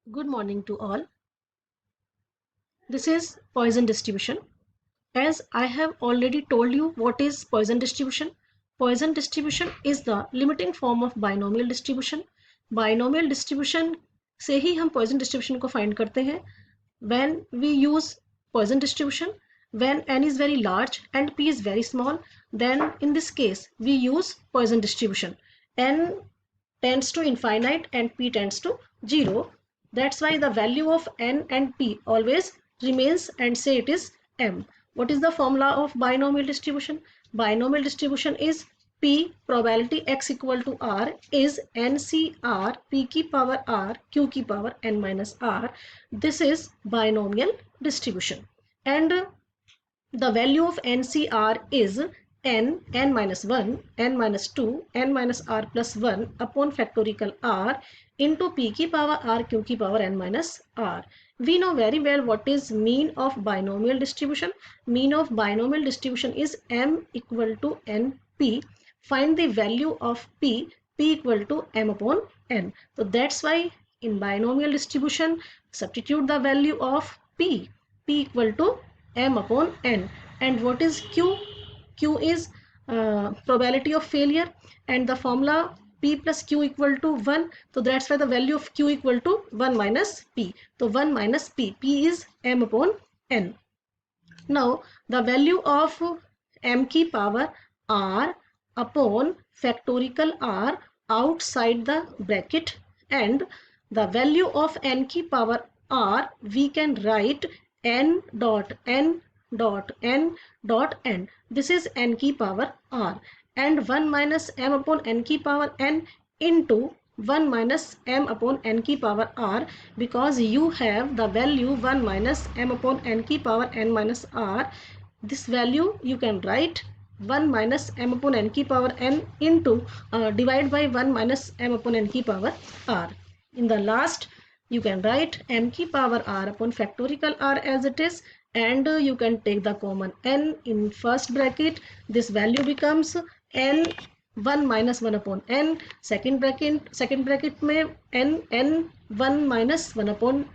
Good morning to all. This is Poisson distribution. As I have already told you what is Poisson distribution. Poisson distribution is the limiting form of binomial distribution. Binomial distribution से ही हम Poisson distribution को find करते हैं. When we use Poisson distribution, when n is very large and p is very small, then in this case we use Poisson distribution. N tends to infinite and p tends to 0. That's why the value of n and p always remains and say it is m. What is the formula of binomial distribution? Binomial distribution is p probability x equal to r is ncr p की power r q की power n minus r. This is binomial distribution. And the value of ncr is n minus 1, n minus 2, n minus r plus 1 upon factorial r into p की power r q की power n minus r. We know very well what is mean of binomial distribution. Mean of binomial distribution is m equal to np. Find the value of p equal to m upon n. So that's why in binomial distribution substitute the value of p equal to m upon n. And what is q? Q is probability of failure, and the formula p plus q equal to 1. So that's why the value of q equal to 1 minus p. So 1 minus p is m upon n. Now the value of m की power r upon factorial r outside the bracket, and the value of n की power r we can write n dot n dot n dot n. This is n की power r, and 1 minus m upon n की power n into 1 minus m upon n की power r, because you have the value 1 minus m upon n की power n minus r. This value you can write 1 minus m upon n की power n into divide by 1 minus m upon n की power r. In the last you can write m की power r upon factorial r as it is, and you can take the common n in first bracket. This value becomes n 1 minus 1 upon n. Second bracket में n 1 minus 1 upon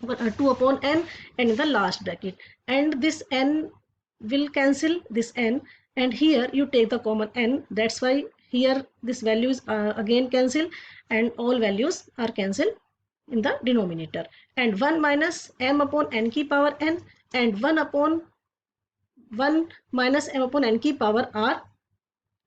2 upon n, and in the last bracket, and this n will cancel this n, and here you take the common n. That's why here this value is again cancel, and all values are cancelled in the denominator, and 1 minus m upon n की power n and 1 upon 1 minus m upon n की power r,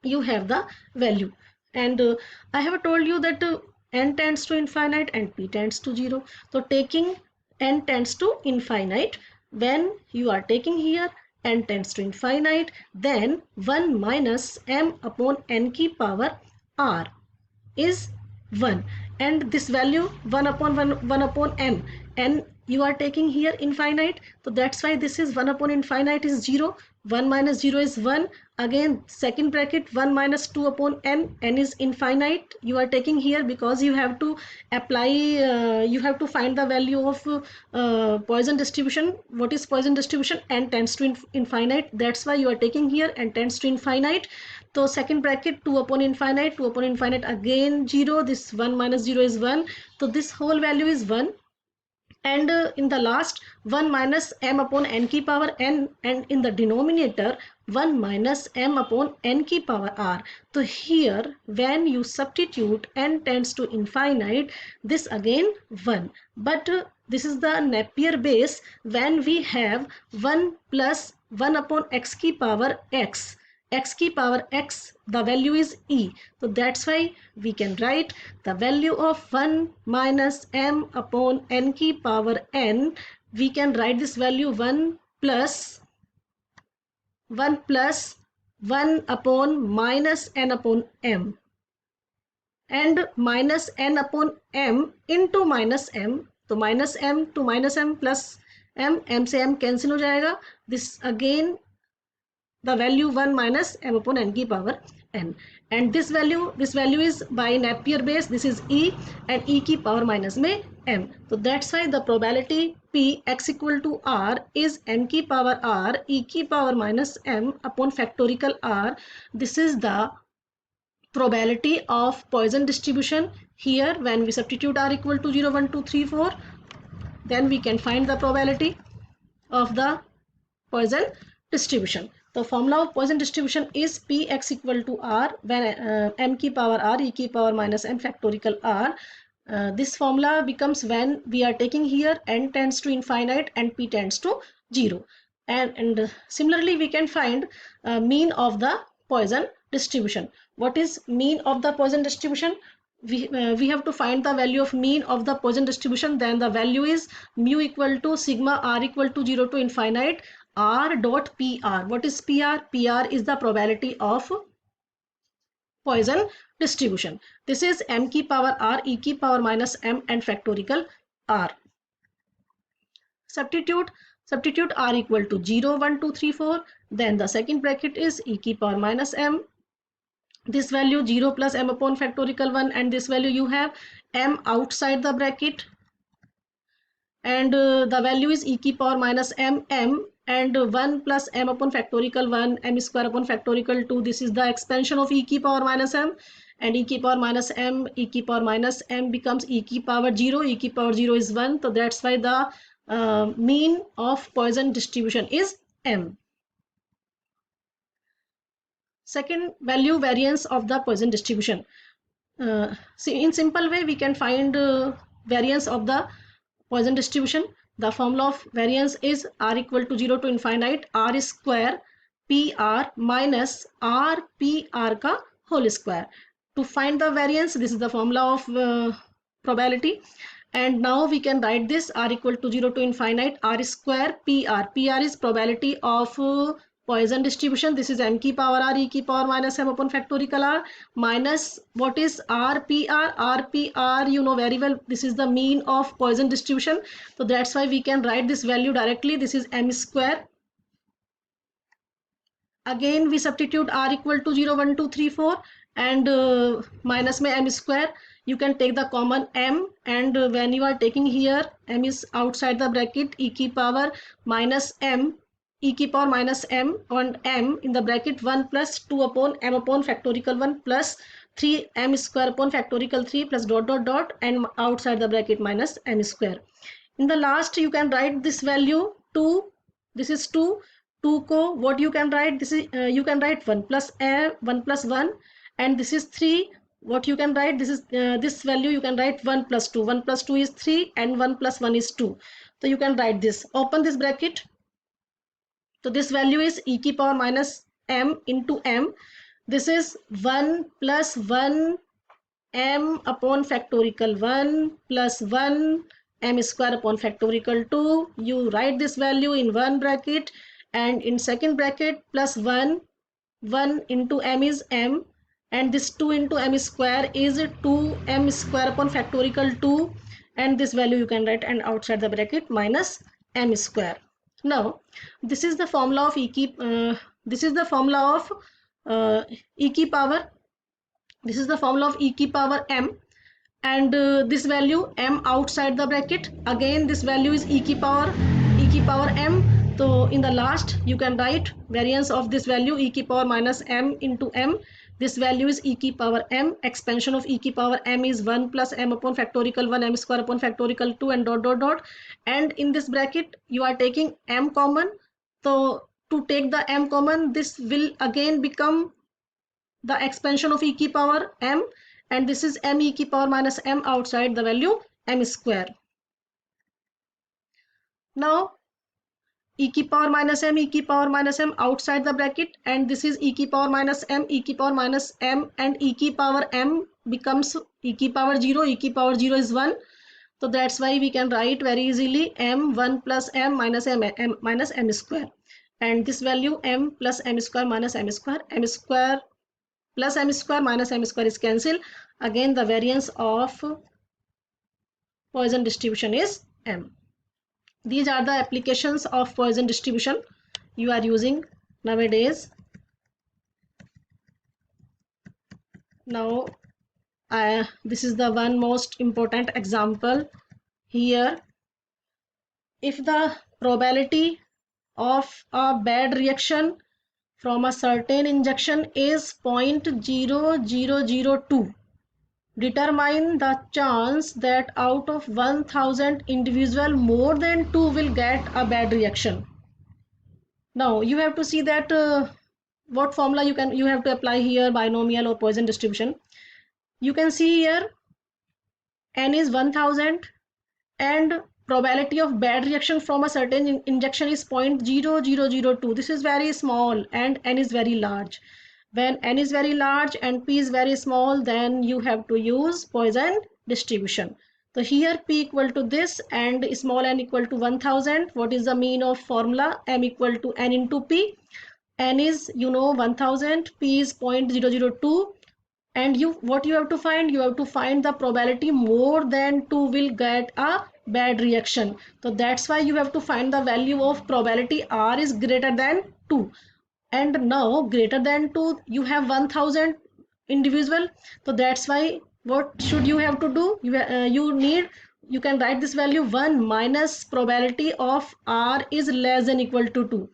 you have the value. And I have told you that n tends to infinite and p tends to 0. So taking n tends to infinite, when you are taking here n tends to infinite, then 1 minus m upon n की power r is 1, and this value 1 upon 1 upon n, and you are taking here infinite, so that's why this is 1 upon infinite is 0. 1 minus 0 is 1. Again second bracket 1 minus 2 upon n is infinite you are taking here, because you have to apply you have to find the value of Poisson distribution. What is Poisson distribution? N tends to infinite, that's why you are taking here n tends to infinite. So second bracket 2 upon infinite again 0. This 1 minus 0 is 1, so this whole value is 1, and in the last 1 minus m upon n की power n, and in the denominator 1 minus m upon n की power r. So here when you substitute n tends to infinite, this again 1, but this is the Napier base. When we have 1 plus 1 upon x की power x की power x, the value is e. So that's why we can write the value of 1 minus m upon n की power n. We can write this value 1 plus 1 upon minus n upon m, and minus n upon m into minus m. तो minus m to minus m plus m से m cancel हो जाएगा. This again the value 1 minus m upon n की power n, and this value is by Napier base. This is e, and e की power minus में m. So that's why the probability p x equal to r is n की power r e की power minus m upon factorial r. This is the probability of Poisson distribution. Here when we substitute r equal to 0, 1, 2, 3, 4, then we can find the probability of the Poisson distribution. The formula of Poisson distribution is Px equal to r when m की power r e की power minus m factorial r. This formula becomes when we are taking here n tends to infinite and p tends to 0. And similarly we can find mean of the Poisson distribution. What is mean of the Poisson distribution? We have to find the value of mean of the Poisson distribution. Then the value is mu equal to sigma r equal to 0 to infinite r dot pr. What is pr? Pr is the probability of Poisson distribution. This is m की power r e की power minus m and factorial r. Substitute r equal to 0, 1, 2, 3, 4. Then the second bracket is e की power minus m. This value 0 plus m upon factorial 1, and this value you have m outside the bracket, and the value is e की power minus m, and 1 plus m upon factorial 1, m square upon factorial 2. This is the expansion of e की power minus m, and e की power minus m, e की power minus m becomes e की power 0. E की power 0 is 1, so that's why the mean of Poisson distribution is m. Second, value variance of the Poisson distribution. See, in simple way we can find variance of the Poisson distribution. The formula of variance is r equal to 0 to infinite r square pr minus r pr ka whole square. To find the variance, this is the formula of probability, and now we can write this r equal to 0 to infinite r square pr. Pr is probability of Poisson distribution. This is m की power r e की power minus m upon factorial r minus what is rpr. Rpr you know very well, this is the mean of Poisson distribution, so that's why we can write this value directly. This is m square. Again we substitute r equal to 0, 1, 2, 3, 4, and minus में m square. You can take the common m, and when you are taking here m is outside the bracket, e की power minus m, e की power minus m on m in the bracket 1 plus 2 upon m upon factorial 1 plus 3 m square upon factorial 3 plus dot dot dot, and outside the bracket minus m square. In the last you can write this value 2. This is 2. 2 को what you can write? This is you can write 1 plus 1, and this is 3. What you can write? This is this value you can write 1 plus 2. 1 plus 2 is 3, and 1 plus 1 is 2. So you can write this. Open this bracket. So this value is e की power minus m into m. This is 1 plus 1 m upon factorial 1 plus 1 m square upon factorial 2. You write this value in one bracket, and in second bracket plus 1 into m is m, and this 2 into m square is 2m square upon factorial 2, and this value you can write, and outside the bracket minus m square. Now this is the formula of e की this is the formula of e की power, this is the formula of e की power m, and this value m outside the bracket. Again this value is e की power m. So in the last you can write variance of this value e की power minus m into m. This value is e की power m. Expansion of e की power m is 1 plus m upon factorial 1 m square upon factorial 2, and dot dot dot, and in this bracket you are taking m common. So to take the m common, this will again become the expansion of e की power m, and this is m e की power minus m outside the value m square. Now e की power minus m outside the bracket, and this is e की power minus m, e की power minus m, and e की power m becomes e की power 0. E की power 0 is 1, so that's why we can write very easily m 1 plus m minus m minus m square, and this value m plus m square minus m square, m square plus m square minus m square is cancelled. Again the variance of Poisson distribution is m. These are the applications of Poisson distribution you are using nowadays. Now this is the one most important example here. If the probability of a bad reaction from a certain injection is 0.0002, Determine the chance that out of 1000 individual more than 2 will get a bad reaction. Now you have to see that what formula you have to apply here, binomial or Poisson distribution. You can see here n is 1000 and probability of bad reaction from a certain injection is 0.0002. This is very small and n is very large. When n is very large and p is very small, then you have to use Poisson distribution. So here p equal to this and small n equal to 1000. What is the mean of formula? M equal to n into p. N is 1000, p is 0.002, and what you have to find, you have to find the probability more than 2 will get a bad reaction. So that's why you have to find the value of probability R is greater than 2. And now greater than 2, you have 1000 individual. So that's why what should you have to do? You can write this value 1 minus probability of R is less than equal to 2.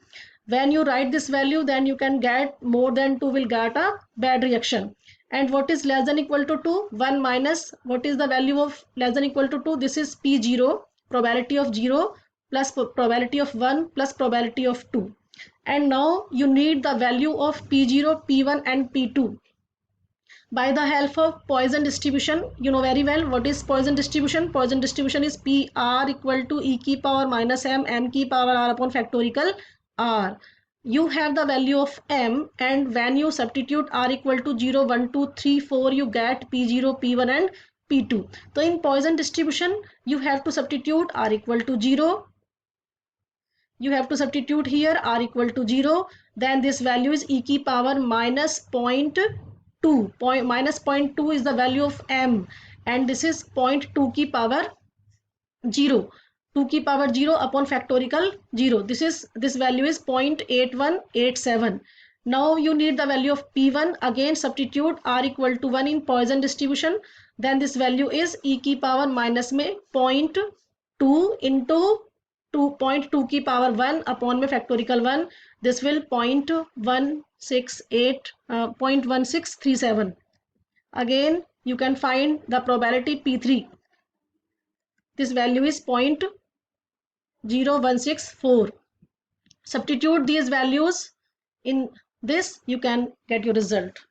When you write this value, then you can get more than 2 will get a bad reaction. And what is less than equal to 2? 1 minus, what is the value of less than equal to 2? This is P0, probability of 0 plus probability of 1 plus probability of 2. And now you need the value of P0, P1 and P2. By the help of Poisson distribution, you know very well what is Poisson distribution. Poisson distribution is PR equal to e ki power minus m ki power r upon factorial r. You have the value of m, and when you substitute r equal to 0, 1, 2, 3, 4, you get P0, P1 and P2. So in Poisson distribution, you have to substitute r equal to 0. You have to substitute here r equal to 0. Then this value is e ki power minus 0.2. Minus 0.2 is the value of m, and this is 0.2 ki power 0. 2 ki power 0 upon factorial 0. This value is 0.8187. Now you need the value of P1. Again substitute r equal to 1 in Poisson distribution. Then this value is e ki power minus में 0.2 into 2.2 की power 1 upon में factorial 1. This will 0.1637. Again you can find the probability P3. This value is 0.0164. Substitute these values in this, you can get your result.